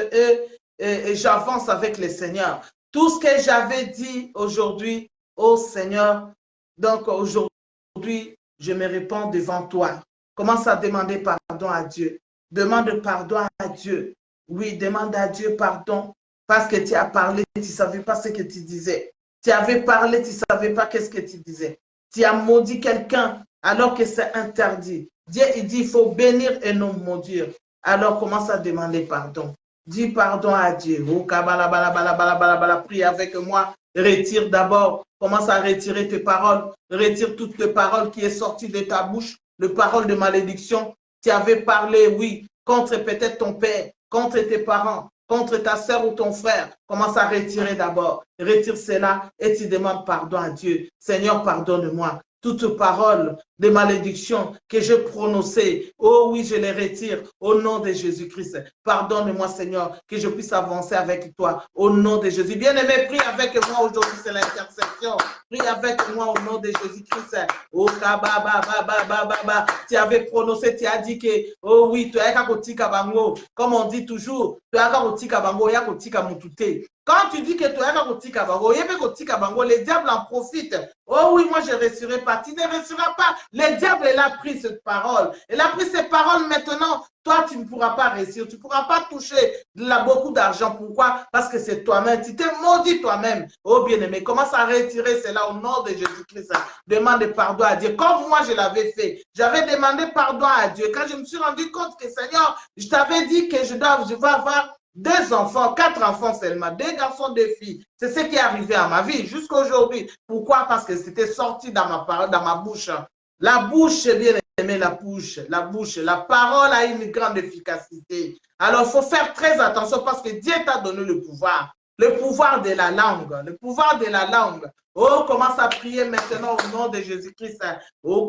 et j'avance avec le Seigneur. Tout ce que j'avais dit aujourd'hui au Seigneur, donc aujourd'hui, je me réponds devant toi. Commence à demander pardon à Dieu. Demande pardon à Dieu. Oui, demande à Dieu pardon parce que tu as parlé, tu ne savais pas ce que tu disais. Tu avais parlé, tu ne savais pas qu'est-ce que tu disais. Tu as maudit quelqu'un alors que c'est interdit. Dieu, il dit, il faut bénir et non maudire. Alors, commence à demander pardon. Dis pardon à Dieu. Prie avec moi. Retire d'abord. Commence à retirer tes paroles. Retire toutes les paroles qui sont sorties de ta bouche. Les paroles de malédiction. Tu avais parlé, oui, contre peut-être ton père, contre tes parents, contre ta soeur ou ton frère. Commence à retirer d'abord. Retire cela et tu demandes pardon à Dieu. Seigneur, pardonne-moi. toute parole de malédiction que j'ai prononcée, oh oui, je les retire au nom de Jésus-Christ. Pardonne-moi, Seigneur, que je puisse avancer avec toi au nom de Jésus. Bien-aimé, prie avec moi aujourd'hui, c'est l'intercession. Prie avec moi au nom de Jésus-Christ. Oh, tu avais prononcé, tu as dit que, oh oui, tu as kakotika bango. Comme on dit toujours, tu as kakotika bango, ya kotika mutute. Quand tu dis que tu as kakotika bango, ya kotika bango, les diables en profitent. Oh oui, moi je ne réussirai pas. Tu ne réussiras pas. Le diable, il a pris cette parole. Il a pris cette parole maintenant. Toi, tu ne pourras pas réussir. Tu ne pourras pas toucher beaucoup d'argent. Pourquoi? Parce que c'est toi-même. Tu t'es maudit toi-même. Oh bien-aimé, commence à retirer cela au nom de Jésus-Christ. Demande pardon à Dieu. Comme moi, je l'avais fait. J'avais demandé pardon à Dieu. Quand je me suis rendu compte que Seigneur, je t'avais dit que je vais avoir 2 enfants, 4 enfants seulement, 2 garçons, 2 filles. C'est ce qui est arrivé à ma vie jusqu'à aujourd'hui. Pourquoi? Parce que c'était sorti dans ma parole, dans ma bouche. La bouche, bien aimé, la bouche, la parole a une grande efficacité. Alors, il faut faire très attention parce que Dieu t'a donné le pouvoir de la langue, le pouvoir de la langue. Oh, commence à prier maintenant au nom de Jésus-Christ. Oh,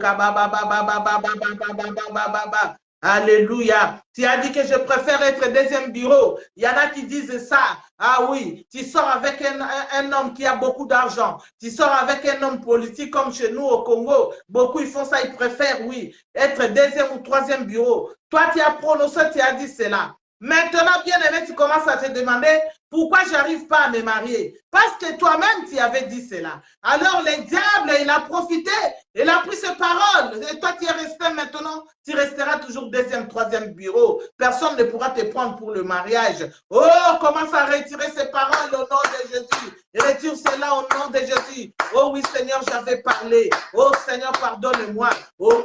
alléluia. Tu as dit que je préfère être deuxième bureau. Il y en a qui disent ça. Ah oui, tu sors avec un homme qui a beaucoup d'argent. Tu sors avec un homme politique comme chez nous au Congo. Beaucoup, ils font ça, ils préfèrent, oui, être deuxième ou troisième bureau. Toi, tu as prononcé, tu as dit cela. Maintenant, bien aimé, tu commences à te demander pourquoi je n'arrive pas à me marier. Parce que toi-même, tu avais dit cela. Alors, le diable, il a profité. Il a pris ses paroles. Et toi, tu es resté maintenant. Tu resteras toujours deuxième, troisième bureau. Personne ne pourra te prendre pour le mariage. Oh, commence à retirer ces paroles au nom de Jésus. Retire cela au nom de Jésus. Oh oui, Seigneur, j'avais parlé. Oh, Seigneur, pardonne-moi. Oh,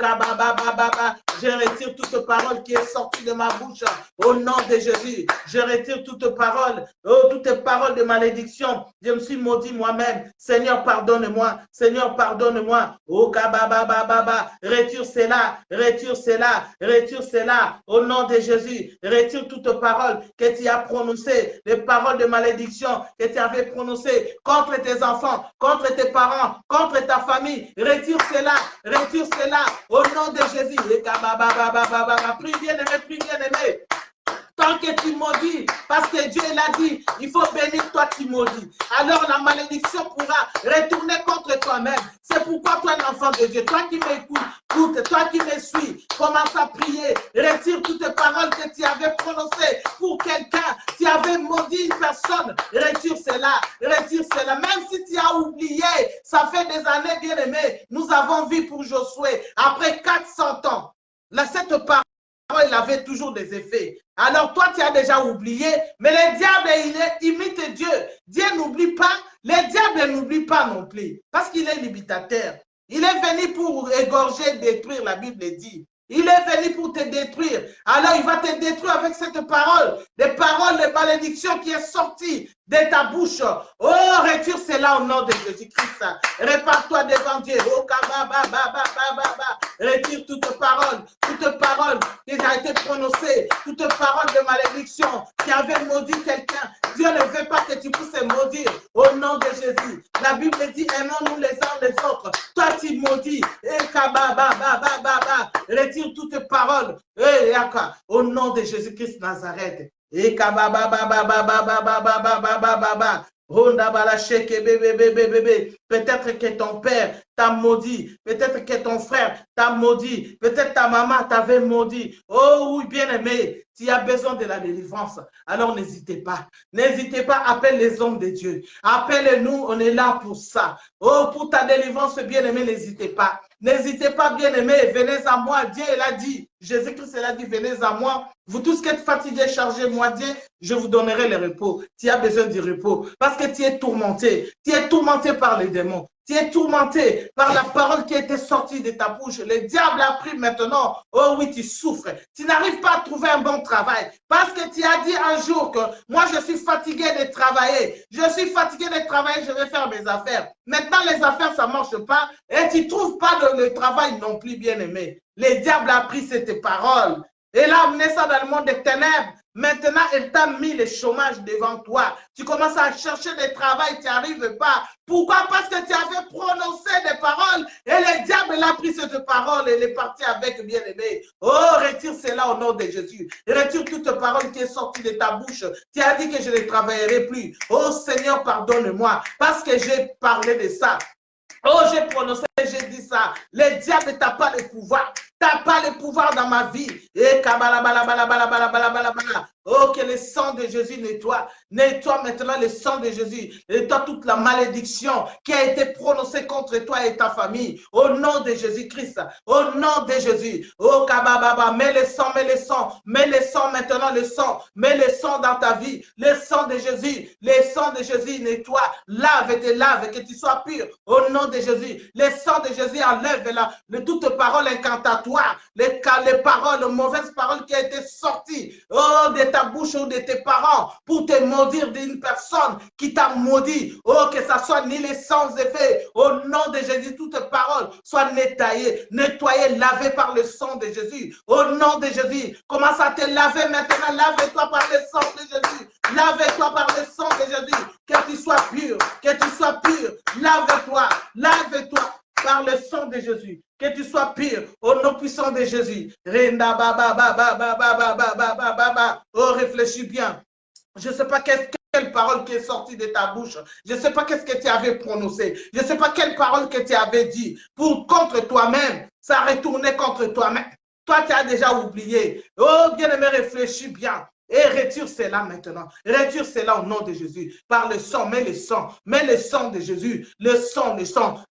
je retire toute parole qui est sortie de ma bouche. Au nom de Jésus, je retire toute parole. Oh, toutes paroles de malédiction. Je me suis maudit moi-même. Seigneur, pardonne-moi. Seigneur, pardonne-moi. Oh, retire cela. Retire cela. Retire cela. Au nom de Jésus, retire toute parole que tu as prononcée. Les paroles de malédiction que tu avais prononcées contre tes enfants, contre tes parents, contre ta famille. Retire cela. Retire cela. Au nom de Jésus. Prie bien aimé, prie bien aimé. Tant que tu maudis, parce que Dieu l'a dit, il faut bénir toi qui maudis. Alors la malédiction pourra retourner contre toi-même. C'est pourquoi toi, l'enfant de Dieu, toi qui m'écoutes, toi qui me suis, commence à prier. Retire toutes les paroles que tu avais prononcées pour quelqu'un. Tu avais maudit une personne. Retire cela. Retire cela. Même si tu as oublié, ça fait des années, bien aimé. Nous avons vu pour Josué, après 400 ans, cette parole, il avait toujours des effets. Alors toi, tu as déjà oublié, mais le diable, il imite Dieu. Dieu n'oublie pas, le diable n'oublie pas non plus, parce qu'il est limitateur. Il est venu pour égorger, détruire, la Bible dit. Il est venu pour te détruire. Alors, il va te détruire avec cette parole. Des paroles de malédiction qui est sortie de ta bouche. Oh, retire cela au nom de Jésus-Christ. Répare-toi devant Dieu. Oh, retire toute parole qui a été prononcée, toute parole de malédiction qui avait maudit quelqu'un. Dieu ne veut pas que tu puisses maudire au nom de Jésus. La Bible dit, aimons-nous les uns les autres. Toi, tu maudis. Retire toute parole. Au nom de Jésus-Christ Nazareth. Peut-être que ton père t'a maudit, peut-être que ton frère t'a maudit, peut-être ta maman t'avait maudit. Oh oui, bien-aimé, tu as besoin de la délivrance. Alors n'hésitez pas. N'hésitez pas, appelle les hommes de Dieu. Appelle-nous, on est là pour ça. Oh, pour ta délivrance, bien-aimé, n'hésitez pas. N'hésitez pas, bien-aimé, venez à moi. Dieu l'a dit. Jésus-Christ l'a dit, venez à moi. Vous tous qui êtes fatigués, chargés, moi, Dieu, je vous donnerai le repos. Tu as besoin du repos parce que tu es tourmenté. Tu es tourmenté par les démons. Tu es tourmenté par la parole qui était sortie de ta bouche. Le diable a pris maintenant. Oh oui, tu souffres. Tu n'arrives pas à trouver un bon travail. Parce que tu as dit un jour que moi, je suis fatigué de travailler. Je suis fatigué de travailler, je vais faire mes affaires. Maintenant, les affaires, ça ne marche pas. Et tu ne trouves pas le travail non plus, bien-aimé. Le diable a pris cette parole. Elle a amené ça dans le monde des ténèbres. Maintenant, elle t'a mis le chômage devant toi. Tu commences à chercher du travail, tu n'y arrives pas. Pourquoi? Parce que tu avais prononcé des paroles et le diable a pris cette parole et il est parti avec, bien-aimé. Oh, retire cela au nom de Jésus. Retire toute parole qui est sortie de ta bouche. Tu as dit que je ne travaillerai plus. Oh Seigneur, pardonne-moi parce que j'ai parlé de ça. Oh, j'ai prononcé, j'ai dit ça. Le diable n'a pas le pouvoir. Tu n'as pas le pouvoir dans ma vie. Et oh, que le sang de Jésus nettoie. Nettoie maintenant le sang de Jésus. Nettoie toute la malédiction qui a été prononcée contre toi et ta famille. Au nom de Jésus-Christ. Au nom de Jésus. Oh, kabababa. Mets le sang, mets le sang. Mets le sang maintenant, le sang. Mets le sang dans ta vie. Le sang de Jésus. Le sang de Jésus nettoie. Lave et te lave. Que tu sois pur. Au nom de Jésus. Le sang de Jésus enlève toute parole incantatoire. Les paroles, les mauvaises paroles qui ont été sorties. Oh, de ta bouche ou de tes parents pour te maudire d'une personne qui t'a maudit. Oh, que ça soit ni les sans effet. Au nom de Jésus, toute parole soit nettoyée, lavée par le sang de Jésus. Au nom de Jésus, commence à te laver maintenant. Lave-toi par le sang de Jésus. Lave-toi par le sang de Jésus. Que tu sois pur, que tu sois pur. Lave-toi, lave-toi par le sang de Jésus. Que tu sois pur au nom puissant de Jésus. Oh, réfléchis bien. Je ne sais pas quelle parole qui est sortie de ta bouche. Je ne sais pas qu'est-ce que tu avais prononcé. Je ne sais pas quelle parole que tu avais dit contre toi-même. Ça a retourné contre toi-même. Toi, tu as déjà oublié. Oh, bien-aimé, réfléchis bien. Et retire cela maintenant. Retire cela au nom de Jésus. Par le sang, mets le sang de Jésus. Le sang,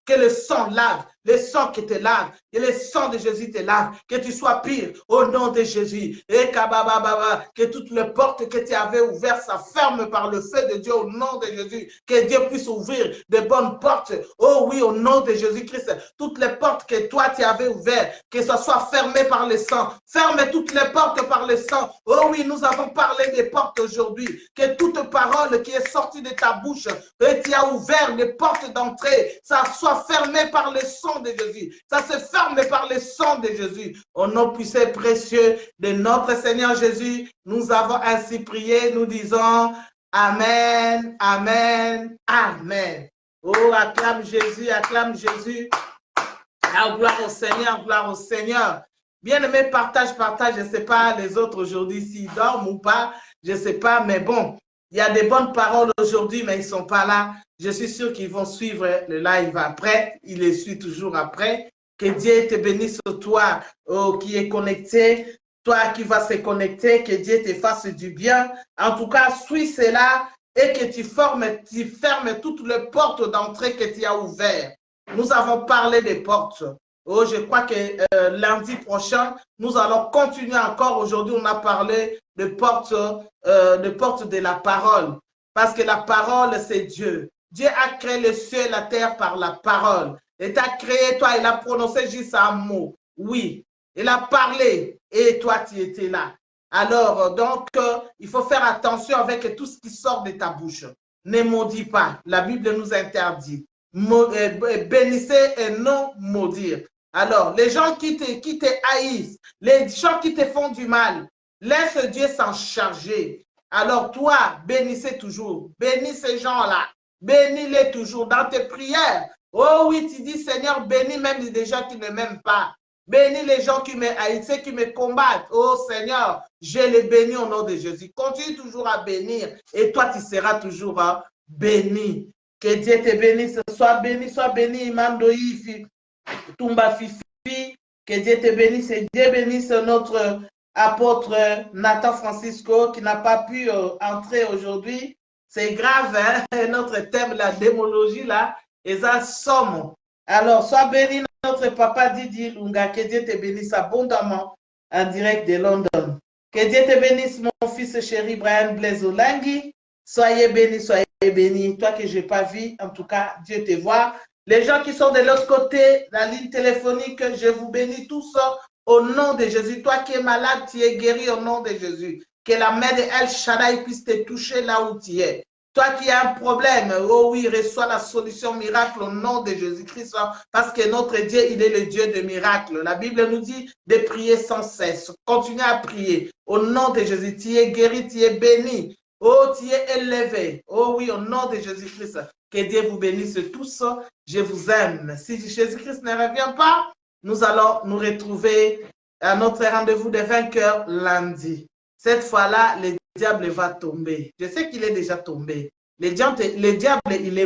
que le sang lave. Le sang qui te lave. Et le sang de Jésus te lave. Que tu sois pire au nom de Jésus. Et que toutes les portes que tu avais ouvertes, ça ferme par le feu de Dieu au nom de Jésus. Que Dieu puisse ouvrir de bonnes portes. Oh oui, au nom de Jésus-Christ. Toutes les portes que toi tu avais ouvertes, que ça soit fermé par le sang. Ferme toutes les portes par le sang. Oh oui, nous avons parlé des portes aujourd'hui. Que toute parole qui est sortie de ta bouche, et tu as ouvert les portes d'entrée, ça soit fermé par le sang de Jésus. Ça se ferme par le sang de Jésus. Au nom puissant et précieux de notre Seigneur Jésus, nous avons ainsi prié. Nous disons Amen, Amen, Amen. Oh, acclame Jésus, acclame Jésus. Ah, gloire au Seigneur, gloire au Seigneur. Bien-aimé, partage. Je ne sais pas les autres aujourd'hui s'ils dorment ou pas. Je ne sais pas, mais bon, il y a des bonnes paroles aujourd'hui, mais ils ne sont pas là. Je suis sûr qu'ils vont suivre le live après. Ils les suivent toujours après. Que Dieu te bénisse, toi qui est connecté, toi qui vas se connecter, que Dieu te fasse du bien. En tout cas, suis cela et que tu fermes toutes les portes d'entrée que tu as ouvertes. Nous avons parlé des portes. Oh, je crois que lundi prochain, nous allons continuer encore. Aujourd'hui, on a parlé de portes de la parole. Parce que la parole, c'est Dieu. Dieu a créé le ciel et la terre par la parole. Il t'a créé, toi, il a prononcé juste un mot. Oui, il a parlé et toi, tu étais là. Alors, donc, il faut faire attention avec tout ce qui sort de ta bouche. Ne maudis pas. La Bible nous interdit. Bénissez et non maudire. Alors, les gens qui te haïssent, les gens qui te font du mal, laisse Dieu s'en charger. Alors, toi, bénissez toujours. Bénis ces gens-là. Bénis-les toujours dans tes prières. Oh oui, tu dis, Seigneur, bénis même des gens qui ne m'aiment pas. Bénis les gens qui me haïssent, ceux qui me combattent. Oh Seigneur, je les bénis au nom de Jésus. Continue toujours à bénir et toi, tu seras toujours béni. Que Dieu te bénisse. Sois béni, Imando Ifi, Tumba Fifi. Que Dieu te bénisse et Dieu bénisse notre apôtre Nathan Francisco qui n'a pas pu entrer aujourd'hui. C'est grave, hein? Notre thème, la démologie, là, et ça somme. Alors, sois béni, notre papa Didier Lunga. Que Dieu te bénisse abondamment en direct de London. Que Dieu te bénisse, mon fils chéri Brian Blaise Olangi. Soyez bénis. Toi que je n'ai pas vu, en tout cas, Dieu te voit. Les gens qui sont de l'autre côté, la ligne téléphonique, je vous bénis tous au nom de Jésus. Toi qui es malade, tu es guéri au nom de Jésus. Que la main de El Shaddai puisse te toucher là où tu es. Toi qui as un problème, oh oui, reçois la solution miracle au nom de Jésus-Christ, parce que notre Dieu, il est le Dieu de miracles. La Bible nous dit de prier sans cesse. Continuez à prier. Au nom de Jésus, tu es guéri, tu es béni. Oh, tu es élevé. Oh oui, au nom de Jésus-Christ. Que Dieu vous bénisse tous. Je vous aime. Si Jésus-Christ ne revient pas, nous allons nous retrouver à notre rendez-vous de vainqueurs lundi. Cette fois-là, le diable va tomber. Je sais qu'il est déjà tombé. Le diable, il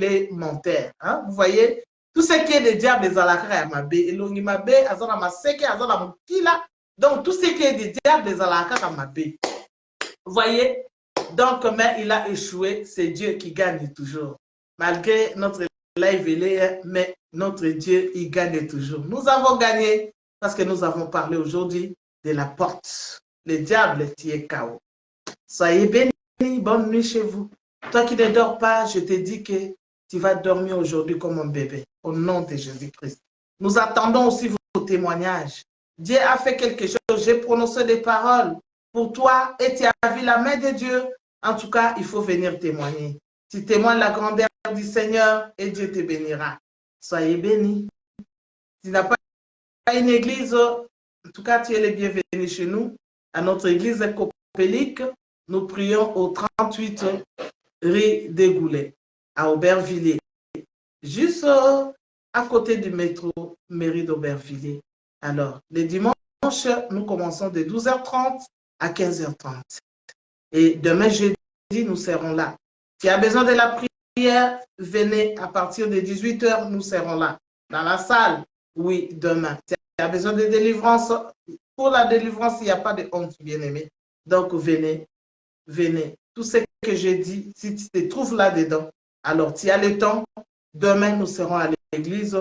est menteur. Hein? Vous voyez, tout ce qui est le diable, les alakra, donc tout ce qui est du diable, les alakra, vous voyez, donc, mais il a échoué. C'est Dieu qui gagne toujours. Malgré notre live, mais notre Dieu, il gagne toujours. Nous avons gagné parce que nous avons parlé aujourd'hui de la porte. Le diable, tu es KO. Soyez bénis, bonne nuit chez vous. Toi qui ne dors pas, je te dis que tu vas dormir aujourd'hui comme un bébé. Au nom de Jésus-Christ. Nous attendons aussi vos témoignages. Dieu a fait quelque chose. J'ai prononcé des paroles pour toi et tu as vu la main de Dieu. En tout cas, il faut venir témoigner. Tu témoignes la grandeur du Seigneur et Dieu te bénira. Soyez bénis. Tu n'as pas une église, en tout cas, tu es le bienvenu chez nous. À notre église copélique, nous prions au 38 rue des Goulets, à Aubervilliers, juste à côté du métro mairie d'Aubervilliers. Alors, les dimanches, nous commençons de 12h30 à 15h30. Et demain, jeudi, nous serons là. Si tu as besoin de la prière, venez à partir de 18h, nous serons là. Dans la salle, oui, demain. Si tu as besoin de délivrance, pour la délivrance, il n'y a pas de honte, bien-aimé. Donc, venez, venez. Tout ce que j'ai dit, si tu te trouves là-dedans, alors tu as le temps. Demain, nous serons à l'église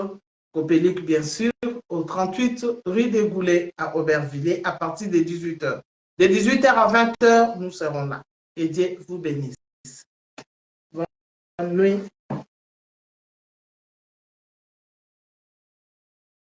Copélique, bien sûr, au 38 rue des Goulets à Aubervilliers à partir de 18h. De 18h à 20h, nous serons là. Et Dieu vous bénisse. Bonne nuit.